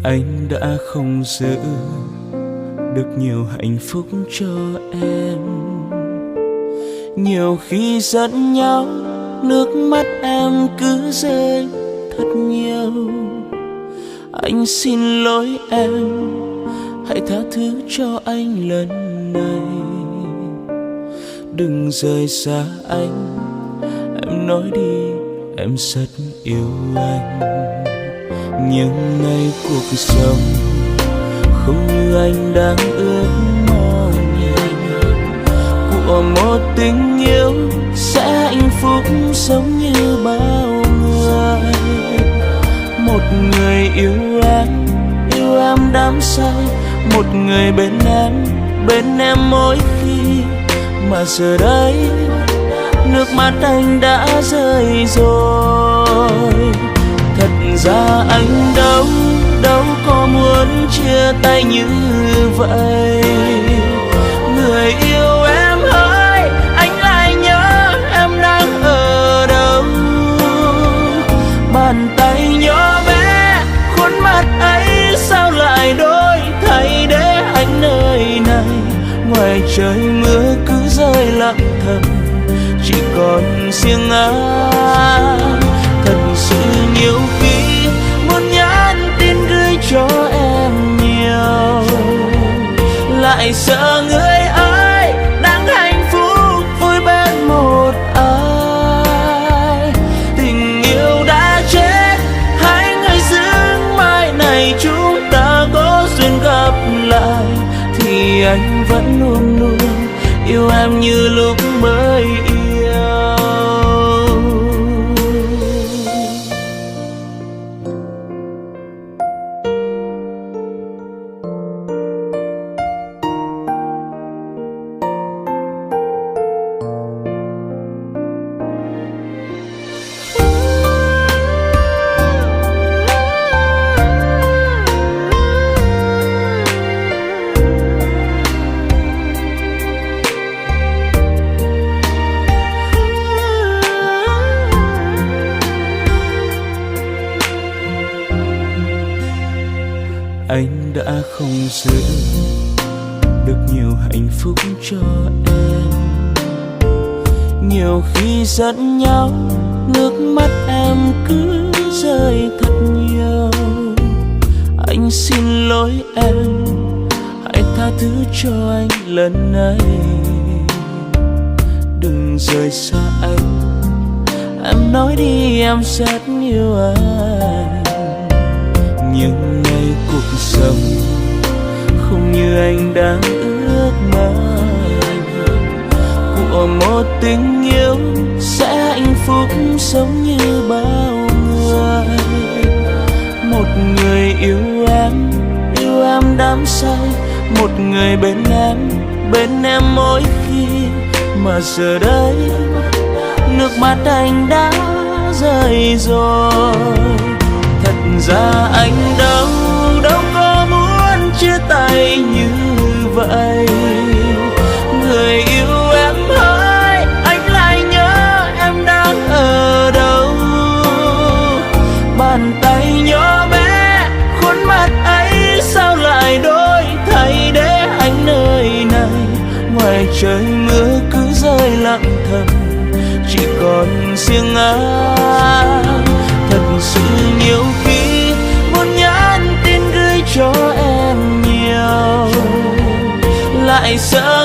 Anh đã không giữ được nhiều hạnh phúc cho em. Nhiều khi giận nhau, nước mắt em cứ rơi thật nhiều. Anh xin lỗi em, hãy tha thứ cho anh lần này. Đừng rời xa anh, em nói đi, em rất yêu anh. Nhưng nay cuộc sống không như anh đang ước mong, của một tình yêu sẽ hạnh phúc giống như bao người. Một người yêu em đắm say, một người bên em mỗi khi. Mà giờ đây nước mắt anh đã rơi rồi. Thật ra anh đâu có muốn chia tay như vậy. Người yêu em ơi, anh lại nhớ em đang ở đâu. Bàn tay nhỏ bé, khuôn mặt ấy sao lại đổi thay để anh nơi này. Ngoài trời mưa cứ rơi lặng thầm, chỉ còn riêng anh. Thật sự nhiều khi muốn nhắn tin gửi cho em nhiều, lại sợ người ơi đang hạnh phúc vui bên một ai. Tình yêu đã chết, hai người giữ mai này chúng ta có duyên gặp lại, thì anh vẫn luôn luôn yêu em như lúc mới yêu. Anh đã không giữ được nhiều hạnh phúc cho em. Nhiều khi giận nhau, nước mắt em cứ rơi thật nhiều. Anh xin lỗi em, hãy tha thứ cho anh lần này. Đừng rời xa anh, em nói đi, em rất yêu anh. Nhưng nay cuộc sống không như anh đang ước mơ, của một tình yêu sẽ hạnh phúc giống như bao người. Một người yêu em đắm say, một người bên em mỗi khi. Mà giờ đây nước mắt anh đã rơi rồi. Thật ra anh đâu có muốn chia tay như vậy. Người yêu em ơi, anh lại nhớ em đang ở đâu. Bàn tay nhỏ bé, khuôn mặt ấy sao lại đổi thay để anh nơi này. Ngoài trời mưa cứ rơi lặng thầm, chỉ còn riêng anh. Thật sự nhiều khi muốn nhắn tin gửi cho em nhiều, lại sợ